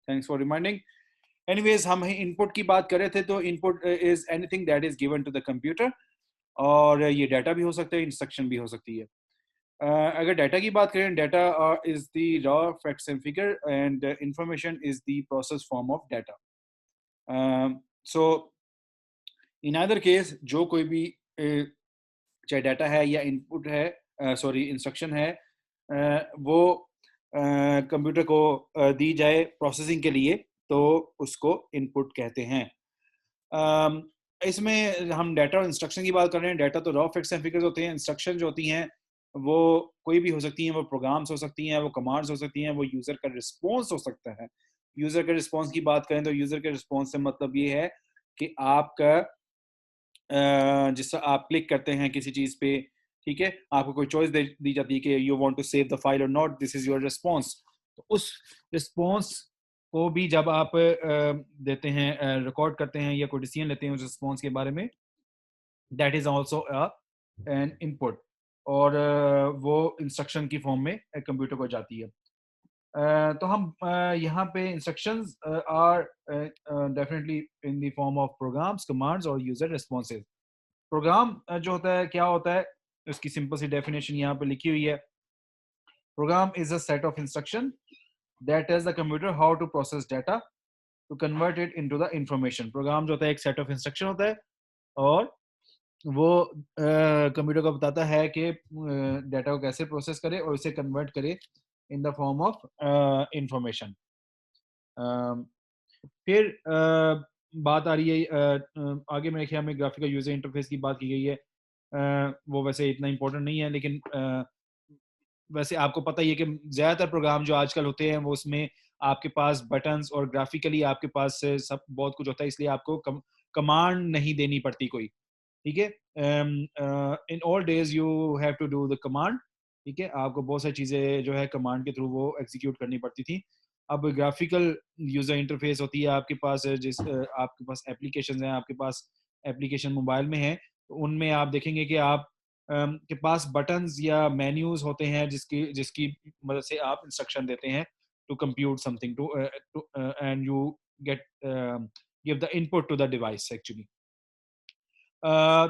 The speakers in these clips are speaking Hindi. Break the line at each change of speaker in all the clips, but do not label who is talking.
Thanks for reminding. एनीवेज, हम इनपुट की बात कर रहे थे, तो input is anything that is given to the computer, और ये डाटा भी हो सकता है, इंस्ट्रक्शन भी हो सकती है। अगर डाटा की बात करें, data is the raw facts and figure, and information is the process form of data. So in other case, जो कोई भी चाहे डाटा है या इनपुट है, सॉरी इंस्ट्रक्शन है, वो कंप्यूटर को दी जाए प्रोसेसिंग के लिए, तो उसको इनपुट कहते हैं। इसमें हम डाटा और इंस्ट्रक्शन की बात कर रहे हैं। डाटा तो रॉ फैक्ट्स एंड फिगर्स होते हैं। इंस्ट्रक्शन जो होती हैं वो कोई भी हो सकती हैं, वो प्रोग्राम्स हो सकती हैं, वो कमांड्स हो सकती हैं, वो यूज़र का रिस्पॉन्स हो सकता है। यूज़र के रिस्पॉन्स की बात करें तो यूज़र के रिस्पॉन्स से मतलब ये है कि आपका जिससे आप क्लिक करते हैं किसी चीज़ पे, ठीक है, आपको कोई चॉइस दी जाती है कि you want to save the file और not, this is your response. तो उस रिस्पॉन्स को भी जब आप देते हैं, रिकॉर्ड करते हैं या कोई डिसीजन लेते हैं उस रिस्पॉन्स के बारे में, that is also an input, और वो इंस्ट्रक्शन की फॉर्म में कंप्यूटर को जाती है। तो हम यहाँ पे instructions are definitely in the form of programs, commands और यूजर रिस्पॉन्सेज। प्रोग्राम जो होता है, क्या होता है, उसकी सिंपल सी डेफिनेशन यहाँ पे लिखी हुई है। Program is a set of instruction that tells the computer how to process data to convert it into the information. Program जो होता है एक सेट ऑफ इंस्ट्रक्शन होता है, और वो कंप्यूटर को बताता है कि डाटा को कैसे प्रोसेस करे और इसे कन्वर्ट करे इन द फॉर्म ऑफ इंफॉर्मेशन। फिर बात आ रही है, आगे मेरे ख्याल में ग्राफिकल यूजर इंटरफेस की बात की गई है। वो वैसे इतना इम्पोर्टेंट नहीं है, लेकिन वैसे आपको पता ही है कि ज़्यादातर प्रोग्राम जो आजकल होते हैं वो उसमें आपके पास बटन्स और ग्राफिकली आपके पास सब बहुत कुछ होता है, इसलिए आपको कमांड नहीं देनी पड़ती कोई, ठीक है। In all days you have to do the command, ठीक है, आपको बहुत सारी चीज़ें जो है कमांड के थ्रू वो एग्जीक्यूट करनी पड़ती थी। अब ग्राफिकल यूज़र इंटरफेस होती है आपके पास, आपके पास एप्लीकेशन हैं, आपके पास एप्लीकेशन मोबाइल में है, तो उनमें आप देखेंगे कि आप के पास बटन्स या मेन्यूज होते हैं जिसकी जिसकी मदद से आप इंस्ट्रक्शन देते हैं to compute something, to and you get give the input to the device actually.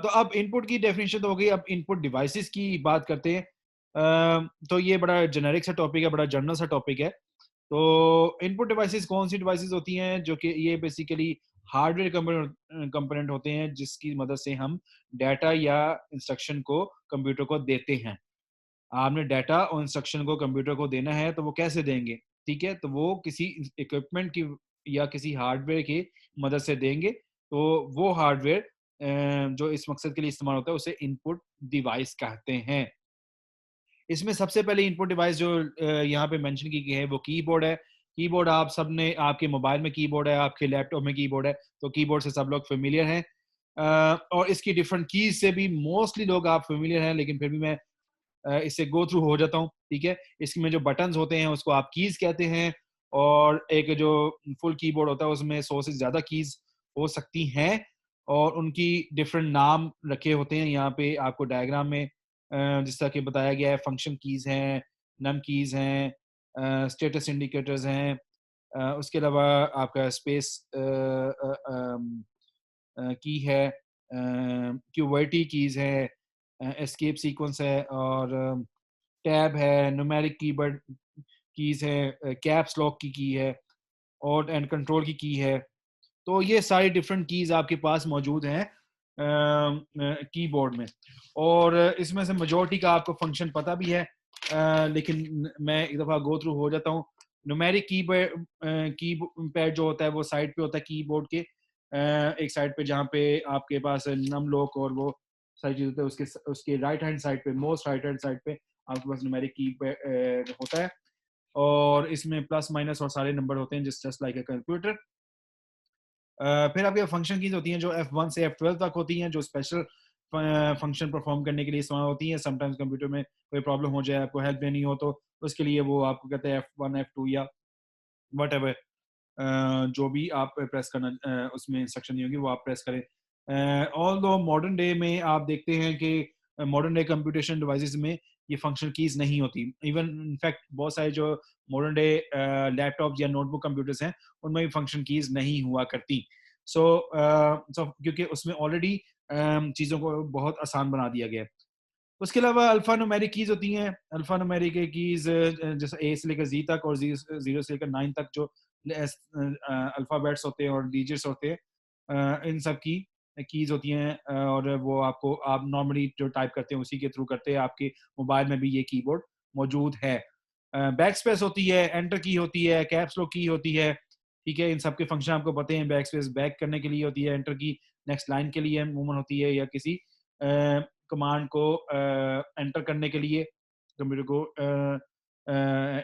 तो अब इनपुट की डेफिनेशन तो हो गई, अब इनपुट डिवाइसेस की बात करते हैं। तो ये बड़ा जेनेरिक सा टॉपिक है, बड़ा जनरल सा टॉपिक है। तो इनपुट डिवाइसेस कौन सी डिवाइसेस होती हैं, जो कि ये बेसिकली हार्डवेयर कंपोनेंट होते हैं जिसकी मदद से हम डाटा या इंस्ट्रक्शन को कंप्यूटर को देते हैं। आपने डाटा और इंस्ट्रक्शन को कंप्यूटर को देना है तो वो कैसे देंगे, ठीक है, तो वो किसी इक्विपमेंट की या किसी हार्डवेयर की मदद से देंगे। तो वो हार्डवेयर जो इस मकसद के लिए इस्तेमाल होता है उसे इनपुट डिवाइस कहते हैं। इसमें सबसे पहले इनपुट डिवाइस जो यहाँ पे मेंशन की गई है वो कीबोर्ड है। कीबोर्ड आप सबने, आपके मोबाइल में कीबोर्ड है, आपके लैपटॉप में कीबोर्ड है, तो कीबोर्ड से सब लोग फेमिलियर हैं। और इसकी डिफरेंट कीज से भी मोस्टली लोग आप फेमिलियर हैं, लेकिन फिर भी मैं इससे गो थ्रू हो जाता हूँ, ठीक है। इसमें जो बटन्स होते हैं उसको आप कीज कहते हैं, और एक जो फुल कीबोर्ड होता है उसमें 100 से ज़्यादा कीज हो सकती हैं, और उनकी डिफरेंट नाम रखे होते हैं। यहाँ पे आपको डायग्राम में जिस तरह कि बताया गया है, फंक्शन कीज हैं, नम कीज हैं, स्टेटस इंडिकेटर्स हैं, उसके अलावा आपका स्पेस की है, क्यूवर्टी कीज है, एस्केप सीक्वेंस है, और टैब है, न्यूमेरिक कीबोर्ड कीज है, कैप्स लॉक की है, और एंड कंट्रोल की है। तो ये सारी डिफरेंट कीज आपके पास मौजूद हैं कीबोर्ड में, और इसमें से मेजॉरिटी का आपको फंक्शन पता भी है, लेकिन मैं एक दफ़ा गो थ्रू हो जाता हूँ। न्यूमेरिक की पैड जो होता है वो साइड पे होता है कीबोर्ड के, एक साइड पे जहाँ पे आपके पास नम लॉक और वो सारी चीज़ होता है, उसके उसके राइट हैंड साइड पे, मोस्ट राइट हैंड साइड पे आपके पास न्यूमेरिक की पैड होता है, और इसमें प्लस माइनस और सारे नंबर होते हैं जस्ट लाइक ए कंप्यूटर। फिर आपके फंक्शन कीज होती हैं जो F1 से F12 तक होती हैं, जो स्पेशल फंक्शन परफॉर्म करने के लिए इस्तेमाल होती हैं। समटाइम्स कंप्यूटर में कोई प्रॉब्लम हो जाए, आपको हेल्प लेनी हो, तो उसके लिए वो आपको कहते हैं F1 F2 या वट एवर, जो भी आप प्रेस करना, उसमें इंस्ट्रक्शन नहीं होगी वो आप प्रेस करें। ऑल दो मॉडर्न डे में आप देखते हैं कि मॉडर्न डे कंप्यूटेशन डिवाइसेस में ये फंक्शनल कीज़ नहीं होती। इवन इनफैक्ट बहुत सारे जो मॉडर्न डे लैपटॉप या नोटबुक कंप्यूटर्स हैं, उनमें भी फंक्शन कीज़ नहीं हुआ करती। सो क्योंकि उसमें ऑलरेडी चीज़ों को बहुत आसान बना दिया गया है। उसके अलावा अल्फ़ा न्यूमेरिक कीज़ होती हैं। अल्फ़ा न्यूमेरिक कीज़ जैसे ए से लेकर ज़ी तक और ज़ीरो से लेकर 9 तक जो अल्फ़ाबेट्स होते हैं और डिजिट्स होते हैं, इन सब की कीज़ होती हैं, और वो आपको आप नॉर्मली जो टाइप करते हैं उसी के थ्रू करते हैं। आपके मोबाइल में भी ये कीबोर्ड मौजूद है। बैक स्पेस होती है, एंटर की होती है, कैप्स लॉक की होती है, ठीक है? इन सब के फंक्शन आपको पते हैं। बैक स्पेस बैक करने के लिए होती है, एंटर की नेक्स्ट लाइन के लिए अमूमन होती है, या किसी कमांड को एंटर करने के लिए कंप्यूटर को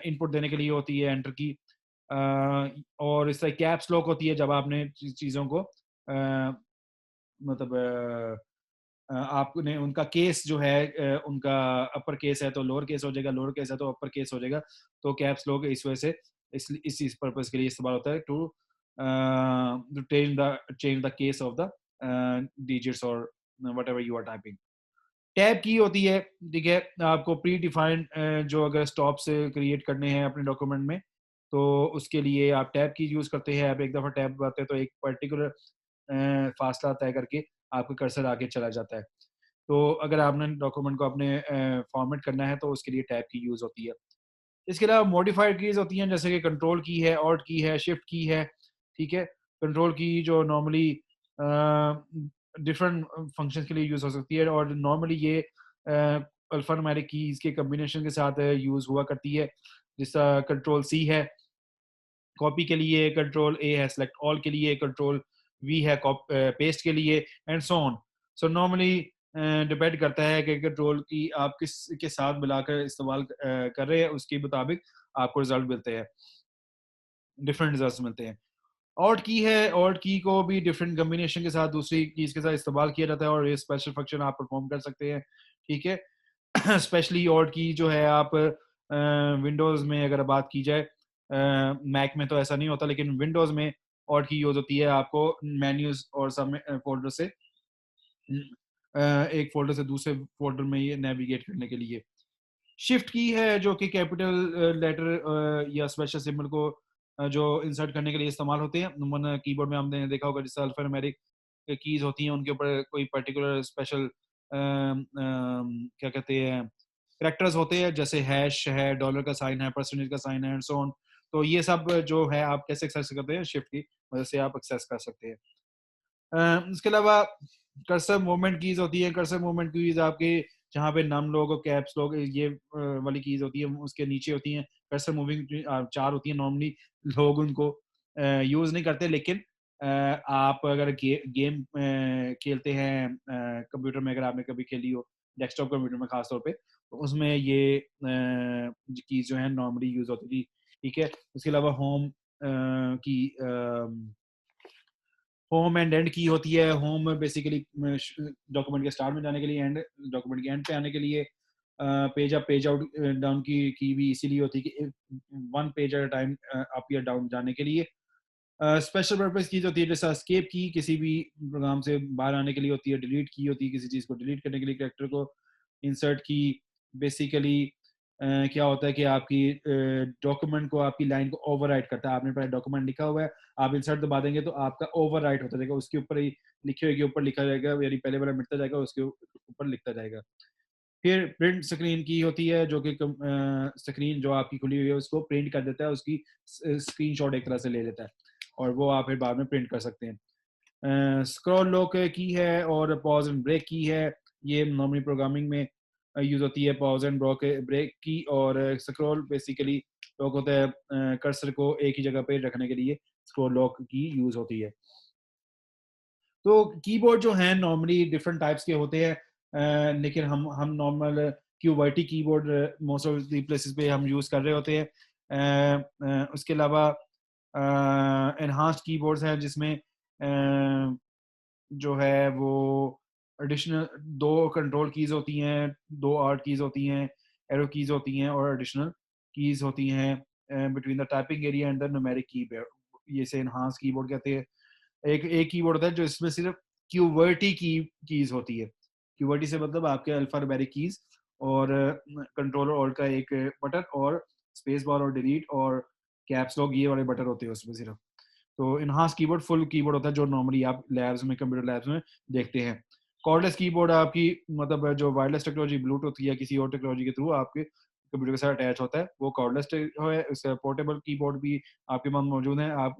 इनपुट देने के लिए होती है एंटर की। अ, और इस तरह कैप्स लॉक होती है जब आपने चीज़ों को मतलब आपने उनका केस जो है, उनका अपर केस है तो लोअर केस हो जाएगा, लोअर केस है तो अपर केस हो जाएगा। तो कैप्स लॉक इस वजह से इस पर्पस के लिए इस्तेमाल होता है, to change the case of the digits और whatever you are typing. Tab की होती है, ठीक है? आपको प्री डिफाइंड जो अगर स्टॉप्स क्रिएट करने हैं अपने डॉक्यूमेंट में, तो उसके लिए आप टैब की यूज़ करते हैं। आप एक दफ़ा टैब दबाते हैं तो एक पर्टिकुलर फासला तय करके आपका कर्सर आगे चला जाता है। तो अगर आपने डॉक्यूमेंट को अपने फॉर्मेट करना है तो उसके लिए टैब की यूज़ होती है। इसके अलावा मॉडिफाइड कीज़ होती हैं, जैसे कि कंट्रोल की है, ऑल्ट की है, शिफ्ट की है, ठीक है? कंट्रोल की जो नॉर्मली डिफरेंट फंक्शंस के लिए यूज़ हो सकती है, और नॉर्मली ये अल्फ़ान्यूमेरिक कीज़ के कॉम्बिनेशन के साथ यूज़ हुआ करती है। जिस तरह कंट्रोल सी है कॉपी के लिए, कंट्रोल ए है सेलेक्ट ऑल के लिए, कंट्रोल वी है पेस्ट के लिए, and so on. So normally depend करता है कि कंट्रोल की आप किस के साथ मिलाकर इस्तेमाल कर रहे हैं, उसके मुताबिक आपको रिजल्ट मिलते हैं, डिफरेंट रिजल्ट्स मिलते हैं। ऑल्ट की है, ऑल्ट की को भी डिफरेंट कॉम्बिनेशन के साथ दूसरी कीज़ के साथ इस्तेमाल किया जाता है, और ये स्पेशल फंक्शन आप परफॉर्म कर सकते हैं, ठीक है? स्पेशली ऑल्ट की जो है आप विंडोज़ में अगर बात की जाए, मैक में तो ऐसा नहीं होता, लेकिन विंडोज़ में ऑल्ट की यूज़ होती है आपको मेन्यूज़ और सब फ़ोल्डर से एक फ़ोल्डर से दूसरे फ़ोल्डर में ये नेविगेट करने के लिए। शिफ्ट की है जो कि कैपिटल लेटर या स्पेशल सिंबल को जो इंसर्ट करने के लिए इस्तेमाल होते हैं। अमूमन कीबोर्ड में हमने देखा होगा जैसे अल्फ़ान्यूमेरिक कीज़ होती हैं, उनके ऊपर कोई पर्टिकुलर स्पेशल क्या कहते हैं कैरेक्टर्स होते हैं, जैसे हैश है, डॉलर का साइन है, परसेंटेज का साइन है, एंड सो ऑन। तो ये सब जो है आप कैसे एक्सेस करते हैं, शिफ्ट की मदद से आप एक्सेस कर सकते हैं। इसके अलावा कर्सर मूवमेंट कीज़ होती है। कर्सर मूवमेंट कीज़ आपके जहाँ पे नम लोग और कैप्स लोग ये वाली कीज़ होती है, उसके नीचे होती हैं। कर्सर मूविंग 4 होती हैं नॉर्मली, लोग उनको यूज़ नहीं करते, लेकिन आप अगर गेम खेलते हैं कंप्यूटर में, अगर आपने कभी खेली हो, डेस्कटॉप कंप्यूटर में ख़ास तौर पे, तो उसमें ये कीज़ जो है नॉर्मली यूज़ होती थी, ठीक है? उसके अलावा होम की होम एंड एंड की होती है। होम बेसिकली डॉक्यूमेंट के स्टार्ट में जाने के लिए, एंड डॉक्यूमेंट के एंड पे आने के लिए। Page up page out down की भी इसीलिए होती है कि one page at a time up या डाउन जाने के लिए। स्पेशल पर्पस की जो होती है, जैसे एस्केप की किसी भी प्रोग्राम से बाहर आने के लिए होती है, डिलीट की होती है किसी चीज़ को डिलीट करने के लिए, कैरेक्टर को इंसर्ट की बेसिकली क्या होता है कि आपकी डॉक्यूमेंट को, आपकी लाइन को ओवरराइट करता है। आपने पहले डॉक्यूमेंट लिखा हुआ है, आप इंसर्ट दबा देंगे तो आपका ओवरराइट होता जाएगा, उसके ऊपर ही लिखे हुए के ऊपर लिखा जाएगा, यानी पहले वाला मिटता जाएगा, उसके ऊपर लिखता जाएगा। फिर प्रिंट स्क्रीन की होती है जो कि स्क्रीन जो आपकी खुली हुई है उसको प्रिंट कर देता है, उसकी स्क्रीनशॉट एक तरह से ले लेता है, और वो आप फिर बाद में प्रिंट कर सकते हैं। स्क्रॉल लॉक की है और पॉज एंड ब्रेक की है। ये नॉर्मली प्रोग्रामिंग में यूज़ होती है, पॉज एंड ब्रेक की। और स्क्रॉल बेसिकली लॉक होता है, कर्सर को एक ही जगह पे रखने के लिए स्क्रॉल लॉक की यूज़ होती है। तो कीबोर्ड जो हैं नॉर्मली डिफरेंट टाइप्स के होते हैं, लेकिन हम normal QWERTY keyboard most of the places पे हम यूज़ कर रहे होते हैं। उसके अलावा एनहांस्ड कीबोर्ड्स हैं जिसमें जो है वो एडिशनल 2 कंट्रोल कीज़ होती हैं, 2 आल्ट कीज़ होती हैं, एरो कीज़ होती हैं, और एडिशनल कीज़ होती हैं between the typing area and the numeric keypad. ये से एनहांस्ड कीबोर्ड कहते हैं। एक कीबोर्ड होता है जो इसमें सिर्फ क्यूवर्टी कीज़ होती है। क्यूवर्टी से मतलब आपके अल्फ़ान्यूमेरिक कीज़, और कंट्रोल और ऑल्ट का एक बटन और स्पेस बार और डिलीट और कैप्स लॉक, ये वाले बटन होते हैं उसमें सिर्फ। तो इनहांस कीबोर्ड फुल कीबोर्ड होता है जो नॉर्मली आप लैब्स में, कंप्यूटर लैब्स में देखते हैं। कॉर्डलेस कीबोर्ड आपकी मतलब जो वायरलेस टेक्नोलॉजी ब्लूटूथ या किसी और टेक्नोलॉजी के थ्रू आपके कंप्यूटर के साथ अटैच होता है, वो कॉर्डलेस है। उसका पोर्टेबल कीबोर्ड भी आपके पास मौजूद है। आप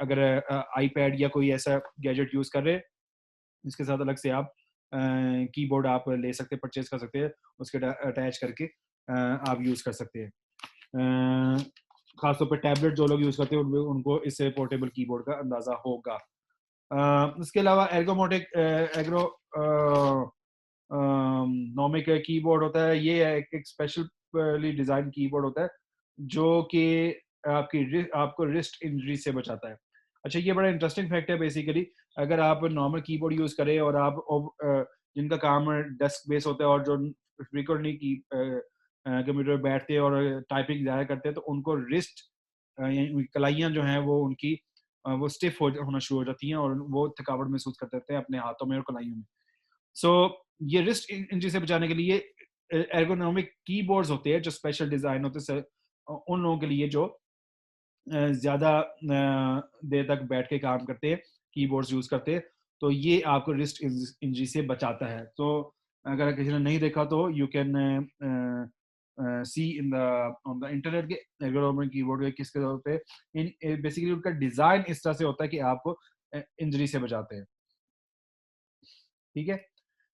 अगर आईपैड या कोई ऐसा गैजेट यूज़ कर रहे हैं, इसके साथ अलग से आप कीबोर्ड आप ले सकते हैं, परचेज कर सकते हैं, उसके अटैच करके आप यूज़ कर सकते हैं। खासतौर पे टैबलेट जो लोग यूज़ करते हैं उनको इससे पोर्टेबल कीबोर्ड का अंदाज़ा होगा। इसके अलावा एर्गोमोटिक एग्रो नॉमिक कीबोर्ड होता है। ये एक स्पेशली डिज़ाइन कीबोर्ड होता है जो कि आपको रिस्ट इंजरी से बचाता है। अच्छा, ये बड़ा इंटरेस्टिंग फैक्ट है बेसिकली। अगर आप नॉर्मल कीबोर्ड यूज़ करें और आप जिनका काम डेस्क बेस होता है और जो फ्रीक्वेंटली की कंप्यूटर बैठते हैं और टाइपिंग ज़्यादा करते हैं, तो उनको रिस्ट कलाइयाँ जो हैं वो उनकी वो स्टिफ होना शुरू हो जाती हैं और वो थकावट महसूस करते रहते हैं अपने हाथों में और कलाइयों में। सो ये रिस्ट इंजरी से बचाने के लिए एर्गोनॉमिक कीबोर्ड्स होते हैं जो स्पेशल डिज़ाइन होते हैं उन लोगों के लिए जो ज़्यादा देर तक बैठ के काम करते हैं, कीबोर्ड्स यूज़ करते हैं, तो ये आपको रिस्ट इंजरी से बचाता है। तो अगर किसी ने नहीं देखा तो you can see in the on the internet के एर्गोनॉमिक कीबोर्ड के किस तरह होते हैं। बेसिकली उनका डिज़ाइन इस तरह से होता है कि आपको इंजरी से बचाते हैं। ठीक है?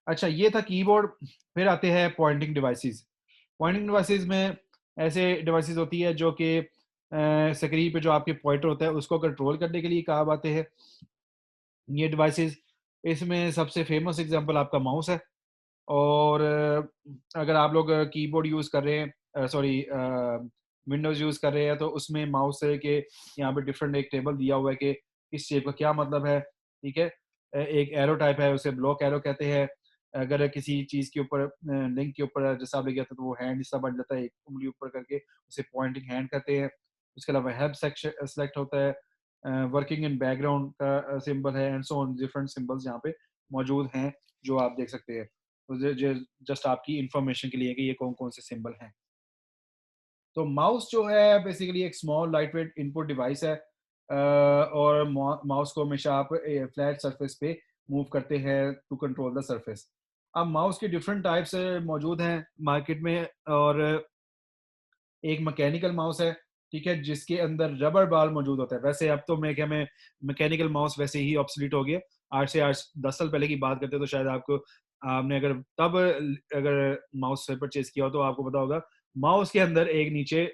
अच्छा, ये था कीबोर्ड। फिर आते हैं पॉइंटिंग डिवाइसेस। पॉइंटिंग डिवाइसेस में ऐसे डिवाइसेस होती है जो कि स्क्रीन पे जो आपके पॉइंटर होता है उसको कंट्रोल करने के लिए काम आते हैं ये डिवाइसेस। इसमें सबसे फेमस एग्जांपल आपका माउस है। और अगर आप लोग कीबोर्ड यूज़ कर रहे हैं, सॉरी विंडोज़ यूज़ कर रहे हैं, तो उसमें माउस है कि यहाँ पे डिफरेंट एक टेबल दिया हुआ है कि इस शेप का क्या मतलब है, ठीक है? एक एरो टाइप है, उसे ब्लॉक एरो कहते हैं। अगर किसी चीज़ के ऊपर लिंक के ऊपर जैसा आप लिख तो वो हैंड हिस्सा बन जाता है, एक उँगली ऊपर करके उसे पॉइंटिंग हैंड कहते हैं। उसके अलावा हेल्प सेक्शन सेलेक्ट होता है, वर्किंग इन बैकग्राउंड का सिंबल है and so on, different symbols यहाँ पे मौजूद हैं, जो आप देख सकते हैं। तो जस्ट आपकी इंफॉर्मेशन के लिए कि ये कौन-कौन से सिंबल हैं। तो माउस जो है बेसिकली एक स्मॉल लाइटवेट इनपुट डिवाइस है, और माउस को हमेशा आप फ्लैट सरफेस पे मूव करते हैं टू कंट्रोल द सरफेस। अब माउस के डिफरेंट टाइप्स मौजूद हैं मार्केट में। और एक मैकेनिकल माउस है, ठीक है, जिसके अंदर रबर बाल मौजूद होता है। वैसे अब तो मेरे ख्याल में मैकेनिकल माउस वैसे ही ऑब्सोलीट हो गया। आज से आज 10 साल पहले की बात करते तो शायद आपने अगर तब अगर माउस परचेज़ किया हो तो आपको पता होगा, माउस के अंदर एक नीचे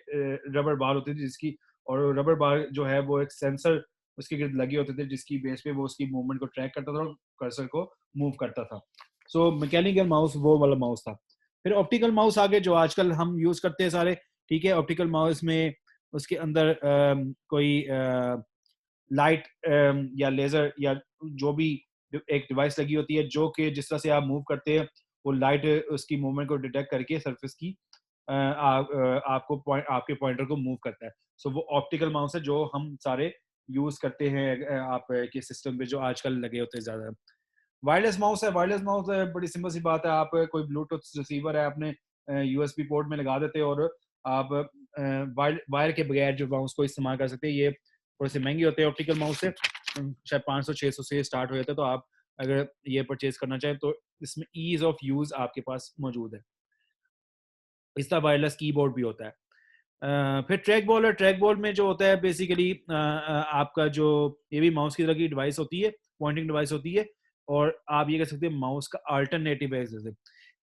रबर बाल होती थी जिसकी, और रबर बाल जो है वो एक सेंसर उसके गिर्द लगे होते थे जिसकी बेस पे वो उसकी मूवमेंट को ट्रैक करता था और कर्सर को मूव करता था। सो मैकेनिकल माउस वो वाला माउस था। फिर ऑप्टिकल माउस आ गए जो आजकल हम यूज़ करते हैं सारे। ठीक है, ऑप्टिकल माउस में उसके अंदर कोई लाइट या लेज़र या जो भी एक डिवाइस लगी होती है जो कि जिस तरह से आप मूव करते हैं, वो लाइट उसकी मूवमेंट को डिटेक्ट करके सरफेस की आपको आपके पॉइंटर को मूव करता है। सो वो ऑप्टिकल माउस है जो हम सारे यूज़ करते हैं आप के सिस्टम पे जो आजकल लगे होते हैं ज़्यादा। वायरलेस माउस है, वायरलेस माउस है, बड़ी सिंपल सी बात है। आप कोई ब्लूटूथ रिसीवर है, आपने यूएसबी पोर्ट में लगा देते हो और आप वायर वायर के बगैर जो माउस को इस्तेमाल कर सकते हैं। ये थोड़े से महंगे होते हैं ऑप्टिकल माउस से, शायद 500-600 से स्टार्ट हो जाते हैं। तो आप अगर ये परचेज़ करना चाहें तो इसमें ईज़ ऑफ यूज़ आपके पास मौजूद है। इसका वायरलेस कीबोर्ड भी होता है। फिर ट्रैक बॉल है, ट्रैक बॉल में जो होता है बेसिकली आपका जो ये भी माउस की तरह की डिवाइस होती है, पॉइंटिंग डिवाइस होती है, और आप ये कह सकते हैं माउस का अल्टरनेटिव है जैसे।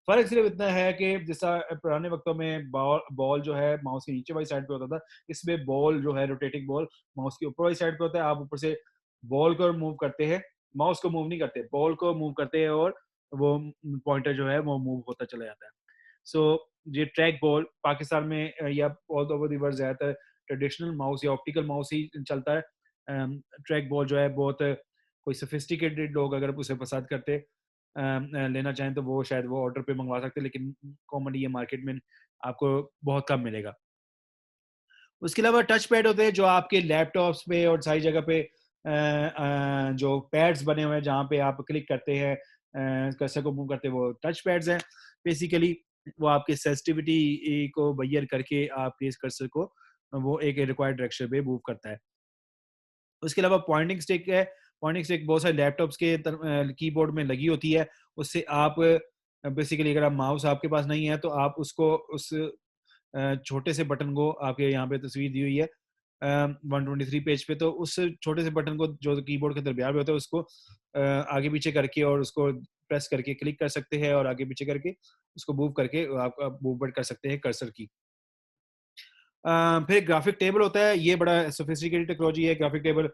फ़र्क सिर्फ इतना है कि जैसा पुराने वक्तों में बॉल बॉल जो है माउस के नीचे वाली साइड पे होता था, इसमें बॉल जो है रोटेटिंग बॉल माउस की ऊपर वाली साइड पे होता है। आप ऊपर से बॉल को मूव करते हैं, माउस को मूव नहीं करते, बॉल को मूव करते हैं और वो पॉइंटर जो है वो मूव होता चला जाता है। सो ये ट्रैक बॉल पाकिस्तान में या ऑल ओवर द वर्ल्ड ज़्यादातर ट्रेडिशनल माउस या ऑप्टिकल माउस ही चलता है। ट्रैक बॉल जो है बहुत कोई सोफिस्टिकेटेड लोग अगर उसे पसंद करते लेना चाहें तो वो शायद वो ऑर्डर पे मंगवा सकते हैं, लेकिन कॉमनली ये मार्केट में आपको बहुत कम मिलेगा। उसके अलावा टच पैड होते हैं जो आपके लैपटॉप्स पे और सारी जगह पे जो पैड्स बने हुए हैं जहाँ पे आप क्लिक करते हैं कर्सर को मूव करते हैं, वो टच पैड्स हैं बेसिकली। वो आपके सेंसिटिविटी को बय्यर करके आपके इस कर्सर को वो एक रिक्वायर्ड डायरेक्शन पे मूव करता है। उसके अलावा पॉइंटिंग स्टिक है, पॉइंटिंग स्टिक बहुत सारे लैपटॉप्स के कीबोर्ड में लगी होती है, उससे आप बेसिकली अगर आप माउस आपके पास नहीं है तो आप उसको उस छोटे से बटन को, आपके यहाँ पे तस्वीर दी हुई है 123 पेज पे, तो उस छोटे से बटन को जो कीबोर्ड के दरमियान में होता है उसको आगे पीछे करके और उसको प्रेस करके क्लिक कर सकते हैं और आगे पीछे करके उसको मूव करके आप मूवमेंट कर सकते हैं कर्सर की। फिर ग्राफिक टेबल होता है, ये बड़ा सोफिस्टिकेटेड टेक्नोलॉजी है। ग्राफिक टेबल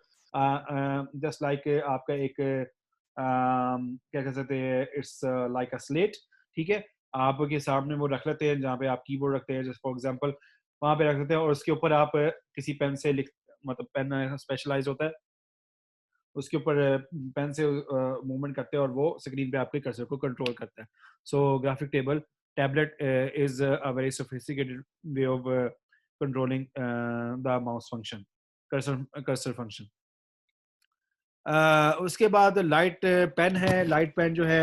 जस्ट लाइक आपका एक क्या कह सकते हैं, इट्स लाइक अ स्लेट, ठीक है। आपके सामने वो रख लेते हैं जहाँ पे आप कीबोर्ड रखते हैं, जैसे फॉर एग्जांपल वहाँ पे रख देते हैं और उसके ऊपर आप किसी पेन से लिख, मतलब पेन स्पेशलाइज होता है, उसके ऊपर पेन से मूवमेंट करते हैं और वो स्क्रीन पे आपके कर्सर को कंट्रोल करता है। So graphic table tablet is a very sophisticated way of controlling the mouse function, cursor cursor function. उसके बाद लाइट पेन है। लाइट पेन जो है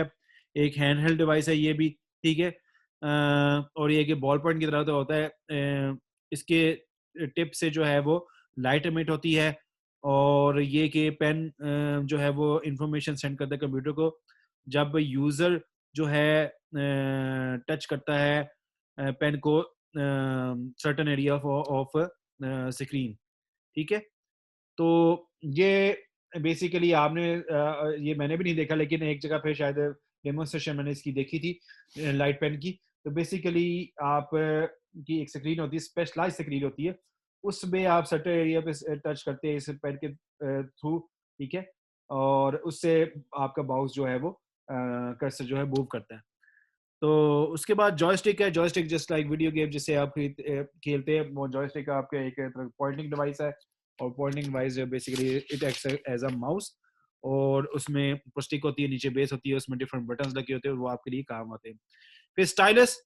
एक हैंड हेल्ड डिवाइस है ये भी, ठीक है। और ये कि बॉल पॉइंट की तरह तो होता है। इसके टिप से जो है वो लाइट एमिट होती है और ये कि पेन जो है वो इंफॉर्मेशन सेंड करता है कंप्यूटर को जब यूज़र जो है टच करता है पेन को सर्टेन एरिया ऑफ स्क्रीन, ठीक है। तो ये बेसिकली आपने ये मैंने भी नहीं देखा, लेकिन एक जगह पे शायद डेमोन्स्ट्रेशन मैंने इसकी देखी थी लाइट पेन की। तो बेसिकली आप की एक स्क्रीन होती है, स्पेशलाइज स्क्रीन होती है, उसमें आप सर्टेन एरिया पे टच करते हैं इस पेन के थ्रू, ठीक है। और उससे आपका माउस जो है वो कर्सर जो है मूव करता है। तो उसके बाद जॉयस्टिक है। Joystick just like video game जिससे आप खेलते हैं, वो जॉयस्टिक आपके एक पॉइंटिंग डिवाइस है और pointing device basically it acts as a mouse और उसमें स्टिक होती है, नीचे बेस होती है, उसमें डिफरेंट बटन्स लगे होते हैं और वो आपके लिए काम आते हैं। फिर स्टाइलस,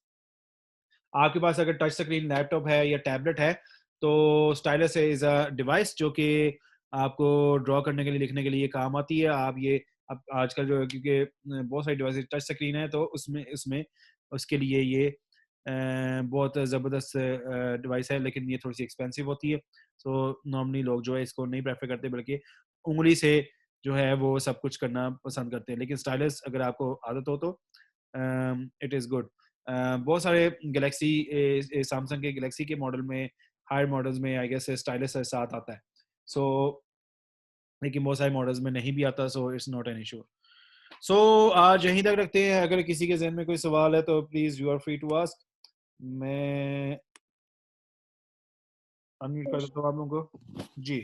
आपके पास अगर टच स्क्रीन लैपटॉप है या टैबलेट है तो स्टाइलस इज अ डिवाइस जो कि आपको ड्रॉ करने के लिए, लिखने के लिए काम आती है। आप ये अब आजकल जो है, क्योंकि बहुत सारी डिवाइस टच स्क्रीन है तो उसमें उसमें उसके लिए ये बहुत ज़बरदस्त डिवाइस है, लेकिन ये थोड़ी सी एक्सपेंसिव होती है। सो नॉर्मली लोग जो है इसको नहीं प्रेफर करते, बल्कि उंगली से जो है वो सब कुछ करना पसंद करते हैं। लेकिन स्टाइलस अगर आपको आदत हो तो इट इज़ गुड। बहुत सारे गैलेक्सी सैमसंग के गैलेक्सी के मॉडल में, हायर मॉडल्स में आई गेस स्टाइलस के साथ आता है। सो लेकिन बहुत सारे मॉडल्स में नहीं भी आता, so it's not an issue. So आज यहीं तक रखते हैं। अगर किसी के जहन में कोई सवाल है तो please you are free to ask. मैं अनम्यूट कर देता हूँ आप लोगों को जी।